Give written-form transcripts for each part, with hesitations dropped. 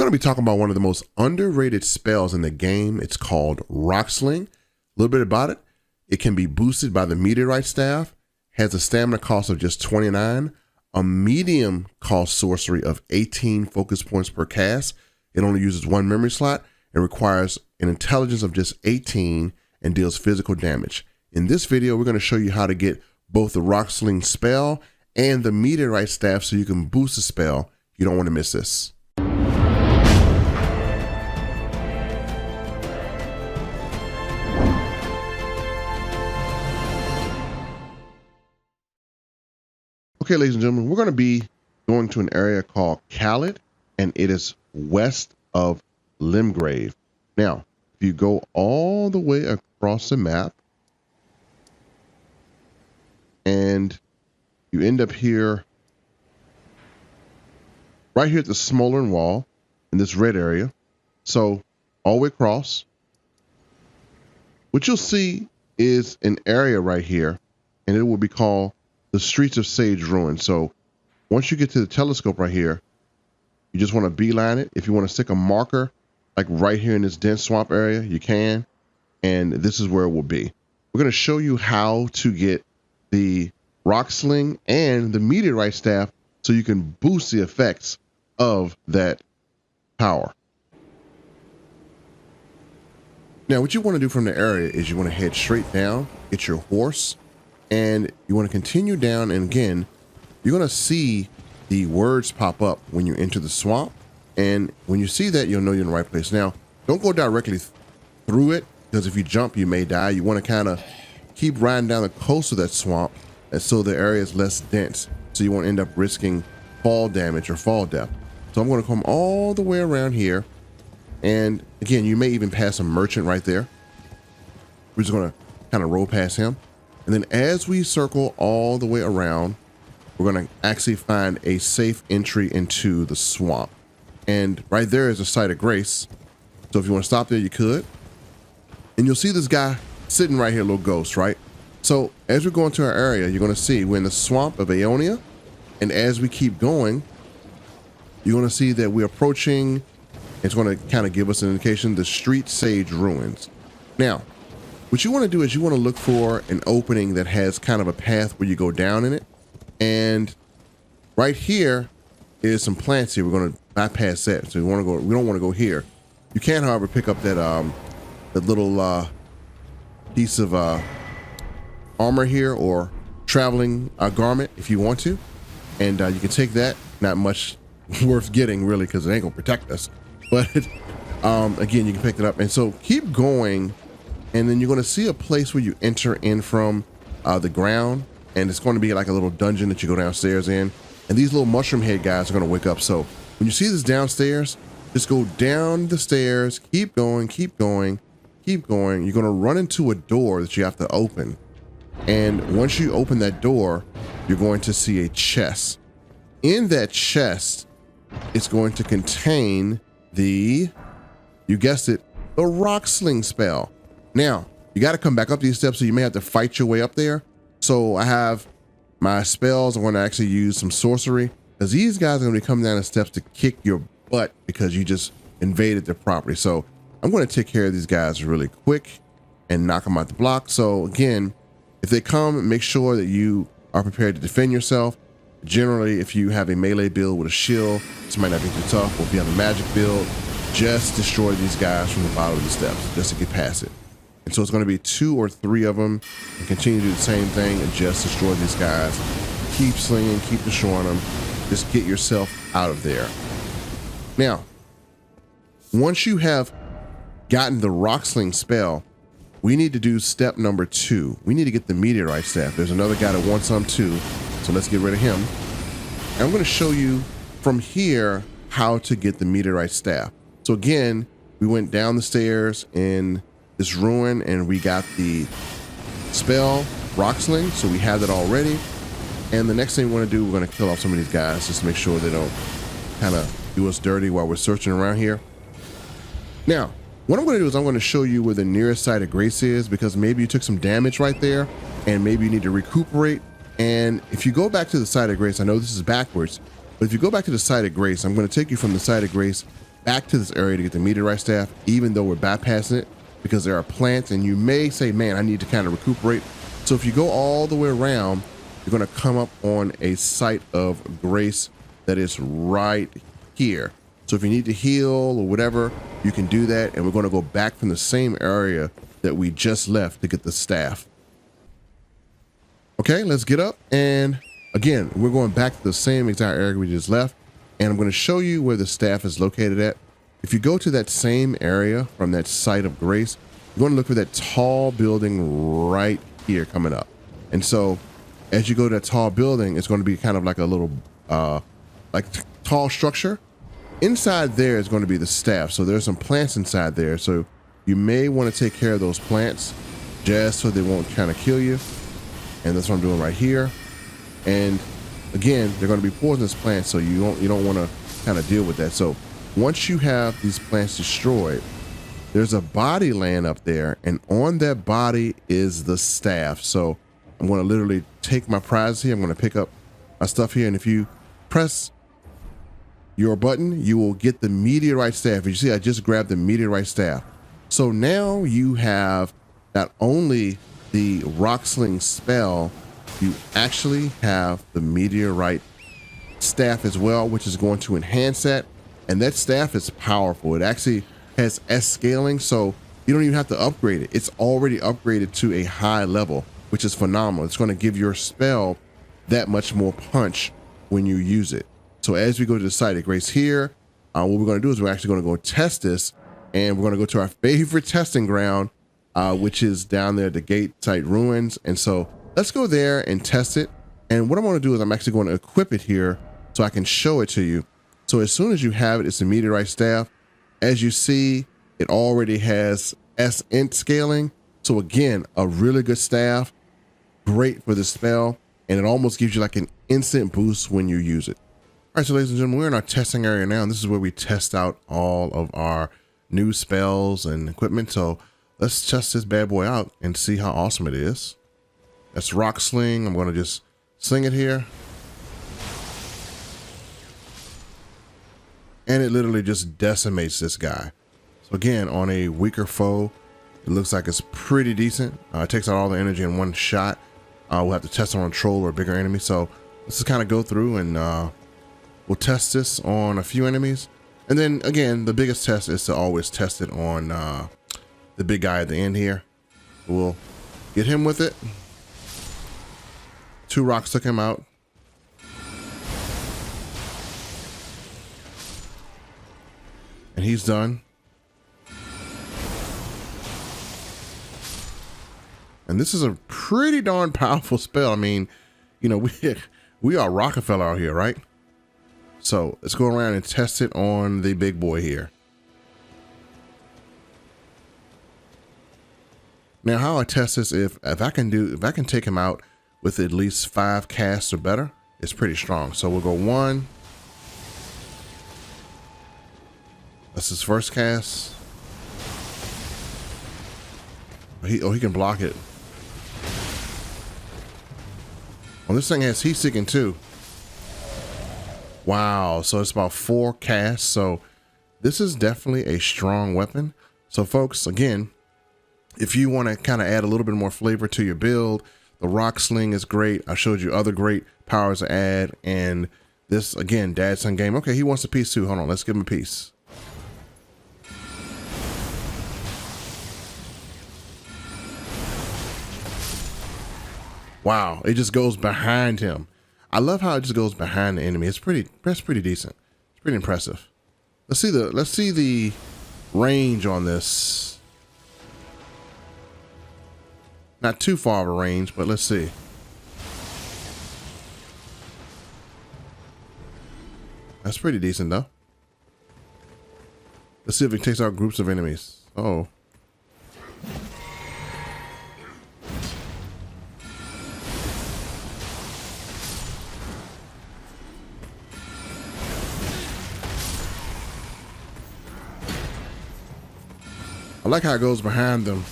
going to be talking about one of the most underrated spells in the game. It's called Rock Sling. A little bit about it. It can be boosted by the Meteorite Staff, has a stamina cost of just 29, a medium cost sorcery of 18 focus points per cast. It only uses one memory slot and requires an intelligence of just 18 and deals physical damage. In this video, we're going to show you how to get both the Rock Sling spell and the Meteorite Staff so you can boost the spell. You don't want to miss this. Okay, ladies and gentlemen, we're going to be going to an area called Khalid, and it is west of Limgrave. Now, if you go all the way across the map, and you end up here, right here at the smoldering wall in this red area. So all the way across, what you'll see is an area right here, and it will be called the Streets of Sage Ruin. So once you get to the telescope right here, you just want to beeline it. If you want to stick a marker like right here in this dense swamp area, you can, and this is where it will be. We're going to show you how to get the Rock Sling and the Meteorite Staff so you can boost the effects of that power. Now, what you want to do from the area is you want to head straight down, get your horse, and you want to continue down, and again, you're going to see the words pop up when you enter the swamp, and when you see that, you'll know you're in the right place. Now, don't go directly through it, because if you jump, you may die. You want to kind of keep riding down the coast of that swamp, and so the area is less dense, so you won't end up risking fall damage or fall death. So I'm going to come all the way around here, and again, you may even pass a merchant right there. We're just going to kind of roll past him. And then as we circle all the way around, we're going to actually find a safe entry into the swamp. And right there is a site of grace. So if you want to stop there, you could. And you'll see this guy sitting right here, little ghost, right? So as we go into our area, you're going to see we're in the swamp of Aeonia. And as we keep going, you're going to see that we're approaching, it's going to kind of give us an indication, the Street Sage Ruins. Now, what you want to do is you want to look for an opening that has kind of a path where you go down in it. And right here is some plants here. We're going to bypass that. So we want to go, we don't want to go here. You can, however, pick up that that little piece of armor here, or traveling garment if you want to. And you can take that. Not much worth getting really, because it ain't gonna protect us. But again, you can pick it up. And so keep going. And then you're going to see a place where you enter in from the ground, and it's going to be like a little dungeon that you go downstairs in. And these little mushroom head guys are going to wake up. So when you see this downstairs, just go down the stairs, keep going, keep going, keep going. You're going to run into a door that you have to open. And once you open that door, you're going to see a chest. In that chest, it's going to contain the, you guessed it, the Rock Sling spell. Now, you got to come back up these steps, so you may have to fight your way up there. So I have my spells. I'm going to actually use some sorcery, because these guys are going to be coming down the steps to kick your butt because you just invaded their property. So I'm going to take care of these guys really quick and knock them out the block. So again, if they come, make sure that you are prepared to defend yourself. Generally, if you have a melee build with a shield, this might not be too tough. Or if you have a magic build, just destroy these guys from the bottom of the steps just to get past it. And so it's going to be 2 or 3 of them, and continue to do the same thing and just destroy these guys. Keep slinging, keep destroying them. Just get yourself out of there. Now, once you have gotten the Rock Sling spell, we need to do step number 2. We need to get the Meteorite Staff. There's another guy that wants some too, so let's get rid of him. And I'm going to show you from here how to get the Meteorite Staff. So again, we went down the stairs in this ruin, and we got the spell Rock Sling, so we have that already. And the next thing we want to do, we're going to kill off some of these guys just to make sure they don't kind of do us dirty while we're searching around here. Now, what I'm going to do is I'm going to show you where the nearest site of grace is, because maybe you took some damage right there, and maybe you need to recuperate. And if you go back to the site of grace, I know this is backwards, but if you go back to the site of grace, I'm going to take you from the site of grace back to this area to get the meteorite staff, even though we're bypassing it because there are plants, and you may say, man, I need to kind of recuperate. So if you go all the way around, you're going to come up on a site of grace that is right here. So if you need to heal or whatever, you can do that. And we're going to go back from the same area that we just left to get the staff. Okay, let's get up. And again, we're going back to the same exact area we just left. And I'm going to show you where the staff is located at. If you go to that same area from that site of grace, you're going to look for that tall building right here coming up. And so as you go to that tall building, it's going to be kind of like a little tall structure. Inside there is going to be the staff. So there's some plants inside there. So you may want to take care of those plants just so they won't kind of kill you. And that's what I'm doing right here. And again, they're going to be poisonous plants, so you don't want to kind of deal with that. So once you have these plants destroyed, there's a body laying up there, and on that body is the staff. So I'm going to literally take my prize here. I'm going to pick up my stuff here, and if you press your button, you will get the meteorite staff. As you see, I just grabbed the meteorite staff. So now you have not only the Rock Sling spell, you actually have the meteorite staff as well, which is going to enhance that. And that staff is powerful. It actually has S scaling, so you don't even have to upgrade it. It's already upgraded to a high level, which is phenomenal. It's going to give your spell that much more punch when you use it. So as we go to the site of grace here, what we're going to do is we're actually going to go test this, and we're going to go to our favorite testing ground, which is down there at the gate site ruins. And so let's go there and test it. And what I'm going to do is I'm actually going to equip it here so I can show it to you. So as soon as you have it, it's a meteorite staff. As you see, it already has S int scaling. So again, a really good staff, great for the spell, and it almost gives you like an instant boost when you use it. All right, so ladies and gentlemen, we're in our testing area now, and this is where we test out all of our new spells and equipment. So let's test this bad boy out and see how awesome it is. That's Rock Sling. I'm going to just sling it here. And it literally just decimates this guy. So again, on a weaker foe, it looks like it's pretty decent. It takes out all the energy in one shot. We'll have to test on a troll or a bigger enemy. So let's just kind of go through and we'll test this on a few enemies. And then again, the biggest test is to always test it on the big guy at the end here. We'll get him with it. 2 rocks took him out. And he's done. And this is a pretty darn powerful spell. I mean, you know, we are Rockefeller out here, right? So let's go around and test it on the big boy here. Now, how I test this, if I can take him out with at least 5 casts or better, it's pretty strong. So we'll go 1. That's his first cast. He can block it. Well, this thing has heat seeking too. Wow, so it's about 4 casts. So this is definitely a strong weapon. So folks, again, if you want to kind of add a little bit more flavor to your build, the Rock Sling is great. I showed you other great powers to add. And this, again, Dadson game. Okay, he wants a piece too. Hold on, let's give him a piece. Wow, it just goes behind him. I love how it just goes behind the enemy. That's pretty decent. It's pretty impressive. Let's see the range on this. Not too far of a range, but let's see. That's pretty decent though. Let's see if it takes out groups of enemies. Oh. I like how it goes behind them.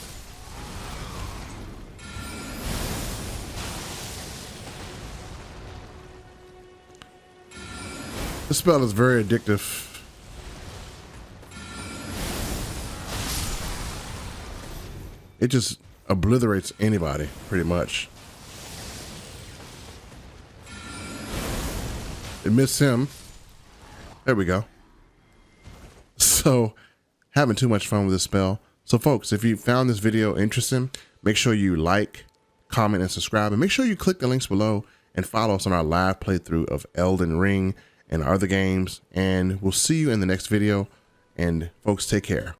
This spell is very addictive. It just obliterates anybody pretty much. It missed him. There we go. So having too much fun with this spell. So folks, if you found this video interesting, make sure you like, comment, and subscribe, and make sure you click the links below and follow us on our live playthrough of Elden Ring and other games. And we'll see you in the next video. And folks, take care.